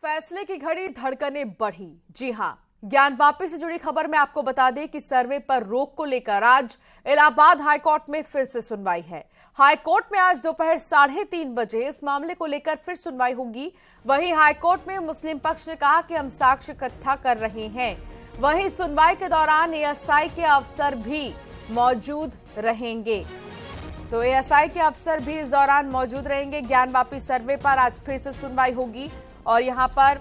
फैसले की घड़ी धड़कनें बढ़ी। जी हां, ज्ञान वापी से जुड़ी खबर में आपको बता दें कि सर्वे पर रोक को लेकर आज इलाहाबाद हाईकोर्ट में फिर से सुनवाई है। हाईकोर्ट में आज दोपहर 3:30 बजे इस मामले को लेकर फिर सुनवाई होगी। वहीं हाईकोर्ट में मुस्लिम पक्ष ने कहा कि हम साक्ष्य इकट्ठा कर रहे हैं। वहीं सुनवाई के दौरान एएसआई के अफसर भी मौजूद रहेंगे। तो एएसआई के अफसर भी इस दौरान मौजूद रहेंगे। ज्ञान वापी सर्वे पर आज फिर से सुनवाई होगी और यहां पर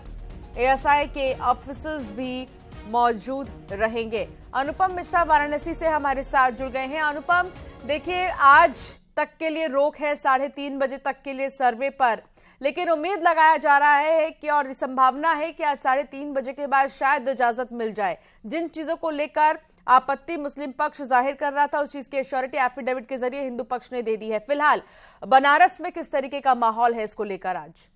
एएसआई के ऑफिसर्स भी मौजूद रहेंगे। अनुपम मिश्रा वाराणसी से हमारे साथ जुड़ गए हैं। अनुपम, देखिए आज तक के लिए रोक है 3:30 बजे तक के लिए सर्वे पर, लेकिन उम्मीद लगाया जा रहा है कि और संभावना है कि आज 3:30 बजे के बाद शायद इजाजत मिल जाए। जिन चीजों को लेकर आपत्ति मुस्लिम पक्ष जाहिर कर रहा था उस चीज की एश्योरिटी एफिडेविट के जरिए हिंदू पक्ष ने दे दी है। फिलहाल बनारस में किस तरीके का माहौल है इसको लेकर आज?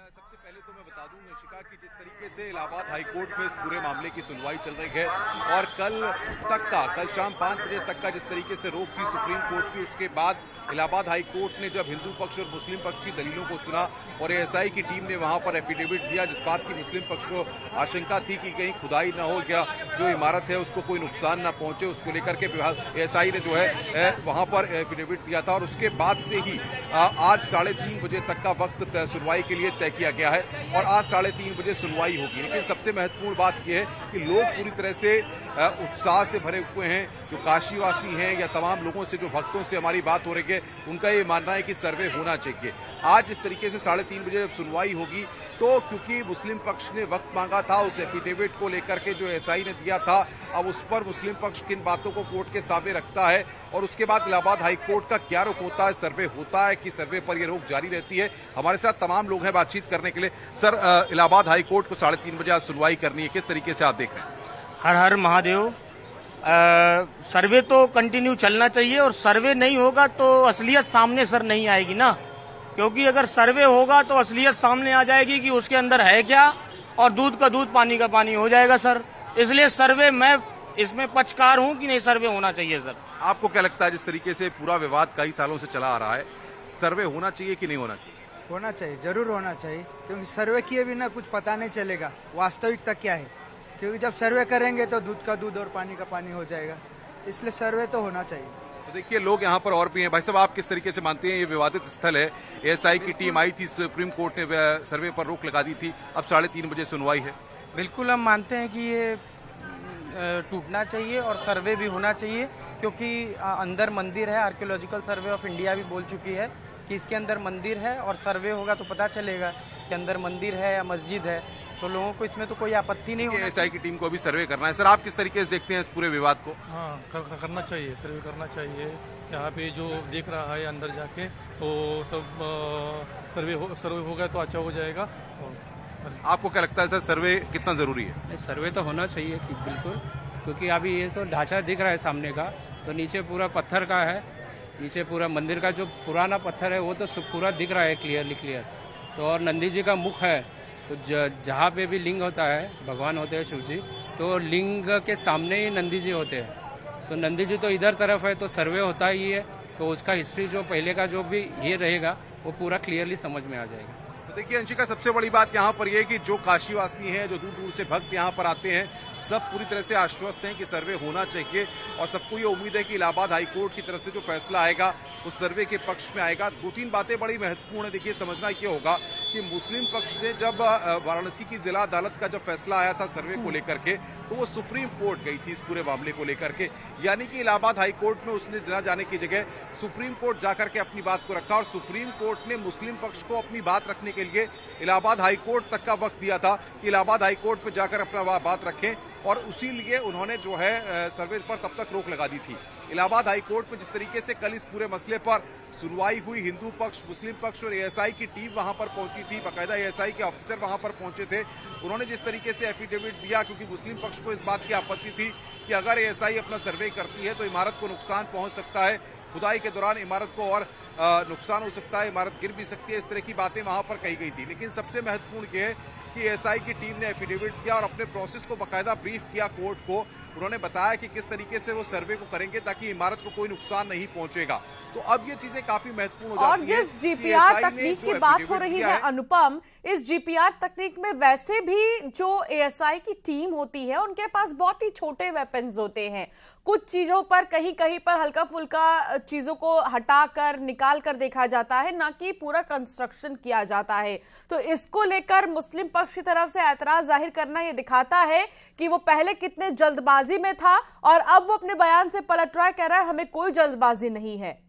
सबसे पहले तो मैं बता दूं निशिका कि जिस तरीके से इलाहाबाद हाईकोर्ट में इस पूरे मामले की सुनवाई चल रही है और कल शाम 5 बजे तक का जिस तरीके से रोक थी सुप्रीम कोर्ट की, उसके बाद इलाहाबाद हाईकोर्ट ने जब हिंदू पक्ष और मुस्लिम पक्ष की दलीलों को सुना और एएसआई की टीम ने वहां पर एफिडेविट दिया, जिस बात की मुस्लिम पक्ष को आशंका थी कि कहीं खुदाई ना हो या जो इमारत है उसको कोई नुकसान ना पहुंचे, उसको लेकर के एएसआई ने जो है वहां पर एफिडेविट दिया था। और उसके बाद से ही आज 3:30 बजे तक का वक्त सुनवाई के लिए तय किया गया है और आज 3:30 बजे सुनवाई होगी। लेकिन सबसे महत्वपूर्ण बात यह है कि लोग पूरी तरह से उत्साह से भरे हुए हैं। जो काशीवासी हैं या तमाम लोगों से, जो भक्तों से हमारी बात हो रही है, उनका ये मानना है कि सर्वे होना चाहिए। आज इस तरीके से 3:30 बजे जब सुनवाई होगी तो क्योंकि मुस्लिम पक्ष ने वक्त मांगा था उस एफिडेविट को लेकर के जो एएसआई ने दिया था, अब उस पर मुस्लिम पक्ष किन बातों को कोर्ट के सामने रखता है और उसके बाद इलाहाबाद हाईकोर्ट का क्या रुख होता है, सर्वे होता है कि सर्वे पर यह रोक जारी रहती है। हमारे साथ तमाम लोग हैं बातचीत करने के लिए। सर, इलाहाबाद हाईकोर्ट को 3:30 बजे आज सुनवाई करनी है, किस तरीके से आप देख रहे हैं? हर हर महादेव। सर्वे तो कंटिन्यू चलना चाहिए और सर्वे नहीं होगा तो असलियत सामने सर नहीं आएगी ना, क्योंकि अगर सर्वे होगा तो असलियत सामने आ जाएगी कि उसके अंदर है क्या और दूध का दूध पानी का पानी हो जाएगा सर। इसलिए सर्वे, मैं इसमें पक्षकार हूं कि नहीं, सर्वे होना चाहिए सर। आपको क्या लगता है जिस तरीके से पूरा विवाद कई सालों से चला आ रहा है, सर्वे होना चाहिए कि नहीं होना चाहिए? होना चाहिए, जरूर होना चाहिए, क्योंकि सर्वे किए बिना कुछ पता नहीं चलेगा वास्तविकता क्या है। क्योंकि जब सर्वे करेंगे तो दूध का दूध और पानी का पानी हो जाएगा, इसलिए सर्वे तो होना चाहिए। तो देखिए, लोग यहाँ पर और भी हैं। भाई साहब, आप किस तरीके से मानते हैं ये विवादित स्थल है? एएसआई की टीम आई थी, सुप्रीम कोर्ट ने सर्वे पर रोक लगा दी थी, अब 3:30 बजे सुनवाई है। बिल्कुल, हम मानते हैं कि ये टूटना चाहिए और सर्वे भी होना चाहिए, क्योंकि अंदर मंदिर है। आर्कियोलॉजिकल सर्वे ऑफ इंडिया भी बोल चुकी है कि इसके अंदर मंदिर है और सर्वे होगा तो पता चलेगा कि अंदर मंदिर है या मस्जिद है, तो लोगों को इसमें तो कोई आपत्ति नहीं होगी। एएसआई की टीम को अभी सर्वे करना है। सर, आप किस तरीके से देखते हैं इस पूरे विवाद को? हाँ, करना चाहिए, सर्वे करना चाहिए। यहाँ पे जो देख रहा है अंदर जाके तो सब सर्वे होगा तो अच्छा हो जाएगा। आपको क्या लगता है सर, सर्वे कितना जरूरी है? सर्वे तो होना चाहिए कि बिल्कुल, क्योंकि अभी ये तो ढांचा दिख रहा है सामने का, तो नीचे पूरा पत्थर का है, नीचे पूरा मंदिर का जो पुराना पत्थर है वो तो पूरा दिख रहा है क्लियर। तो और नंदी जी का मुख है, तो जहाँ पे भी लिंग होता है, भगवान होते हैं शिव जी, तो लिंग के सामने ही नंदी जी होते हैं। तो नंदी जी तो इधर तरफ है, तो सर्वे होता ही है, तो उसका हिस्ट्री जो पहले का जो भी ये रहेगा वो पूरा क्लियरली समझ में आ जाएगा। तो देखिए अंशिका, सबसे बड़ी बात यहाँ पर यह है कि जो काशीवासी हैं, जो दूर दूर से भक्त यहाँ पर आते हैं, सब पूरी तरह से आश्वस्त हैं कि सर्वे होना चाहिए और सबको ये उम्मीद है कि इलाहाबाद हाईकोर्ट की तरफ से जो फैसला आएगा उस सर्वे के पक्ष में आएगा। 2-3 बातें बड़ी महत्वपूर्ण है। देखिए, समझना ये होगा कि मुस्लिम पक्ष ने जब वाराणसी की जिला अदालत का जब फैसला आया था सर्वे को लेकर के, तो वो सुप्रीम कोर्ट गई थी इस पूरे मामले को लेकर के, यानी कि इलाहाबाद हाईकोर्ट में उसने न जाने की जगह सुप्रीम कोर्ट जाकर के अपनी बात को रखा और सुप्रीम कोर्ट ने मुस्लिम पक्ष को अपनी बात रखने के लिए इलाहाबाद हाईकोर्ट तक का वक्त दिया था कि इलाहाबाद हाईकोर्ट पर जाकर अपना बात रखें, और उसी लिए उन्होंने जो है सर्वे पर तब तक रोक लगा दी थी। इलाहाबाद हाईकोर्ट में जिस तरीके से कल इस पूरे मसले पर सुनवाई हुई, हिंदू पक्ष, मुस्लिम पक्ष और एएसआई की टीम वहां पर पहुंची थी, बाकायदा एएसआई के ऑफिसर वहां पर पहुंचे थे, उन्होंने जिस तरीके से एफिडेविट दिया, क्योंकि मुस्लिम पक्ष को इस बात की आपत्ति थी कि अगर एएसआई अपना सर्वे करती है तो इमारत को नुकसान पहुंच सकता है, खुदाई के दौरान इमारत को और नुकसान हो सकता है, इमारत गिर भी सकती है, इस तरह की बातें वहां पर कही गई थी। लेकिन सबसे महत्वपूर्ण यह है कि एएसआई की टीम ने एफिडेविट दिया और अपने प्रोसेस को बाकायदा ब्रीफ किया कोर्ट को। उन्होंने बताया कि किस तरीके से वो सर्वे को करेंगे ताकि इमारत को कोई नुकसान नहीं पहुंचेगा। तो अब ये चीजें काफी महत्वपूर्ण हो और जाती है। जिस जीपीआर तकनीक की बात हो रही है अनुपम, इस जीपीआर तकनीक में वैसे भी जो एएसआई की टीम होती है उनके पास बहुत ही छोटे वेपन्स होते हैं। कुछ चीजों पर कहीं कहीं पर हल्का फुल्का चीजों को हटाकर निकाल कर देखा जाता है, ना कि पूरा कंस्ट्रक्शन किया जाता है। तो इसको लेकर मुस्लिम पक्ष की तरफ से ऐतराज जाहिर करना यह दिखाता है कि वो पहले कितने जल्दबाजी में था और अब वो अपने बयान से पलट रहा है, कह रहा है हमें कोई जल्दबाजी नहीं है।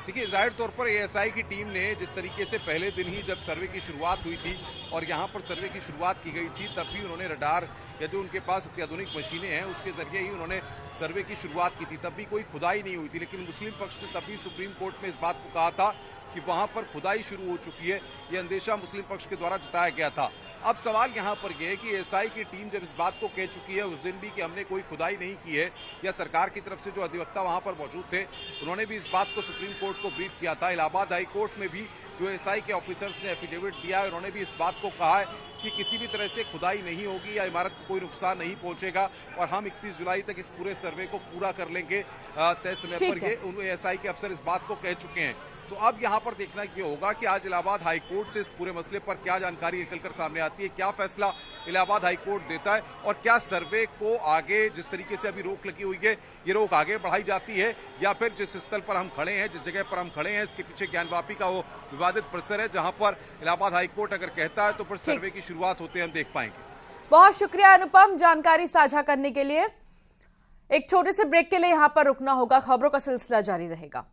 देखिए, जाहिर तौर पर एएसआई की टीम ने जिस तरीके से पहले दिन ही जब सर्वे की शुरुआत हुई थी और यहां पर सर्वे की शुरुआत की गई थी, तब भी उन्होंने रडार या जो उनके पास अत्याधुनिक मशीनें हैं उसके जरिए ही उन्होंने सर्वे की शुरुआत की थी। तब भी कोई खुदाई नहीं हुई थी, लेकिन मुस्लिम पक्ष ने तब भी सुप्रीम कोर्ट में इस बात को कहा था कि वहां पर खुदाई शुरू हो चुकी है। ये अंदेशा मुस्लिम पक्ष के द्वारा जताया गया था। अब सवाल यहां पर यह है कि एएसआई की टीम जब इस बात को कह चुकी है उस दिन भी कि हमने कोई खुदाई नहीं की है, या सरकार की तरफ से जो अधिवक्ता वहां पर मौजूद थे उन्होंने भी इस बात को सुप्रीम कोर्ट को ब्रीफ किया था। इलाहाबाद हाई कोर्ट में भी जो एएसआई के ऑफिसर्स ने एफिडेविट दिया है उन्होंने भी इस बात को कहा है कि किसी भी तरह से खुदाई नहीं होगी या इमारत को कोई नुकसान नहीं पहुंचेगा और हम 31 जुलाई तक इस पूरे सर्वे को पूरा कर लेंगे तय समय पर। ये एएसआई के अफसर इस बात को कह चुके हैं। तो अब यहां पर देखना ये होगा कि आज इलाहाबाद हाई कोर्ट से इस पूरे मसले पर क्या जानकारी निकलकर सामने आती है, क्या फैसला इलाहाबाद हाई कोर्ट देता है और क्या सर्वे को आगे जिस तरीके से अभी रोक लगी हुई है ये रोक आगे बढ़ाई जाती है, या फिर जिस स्थल पर हम खड़े हैं, जिस जगह पर हम खड़े हैं इसके पीछे ज्ञानवापी का वो विवादित परिसर है जहां पर इलाहाबाद हाई कोर्ट अगर कहता है तो फिर सर्वे की शुरुआत होते हम देख पाएंगे। बहुत शुक्रिया अनुपम जानकारी साझा करने के लिए। एक छोटे से ब्रेक के लिए यहां पर रुकना होगा, खबरों का सिलसिला जारी रहेगा।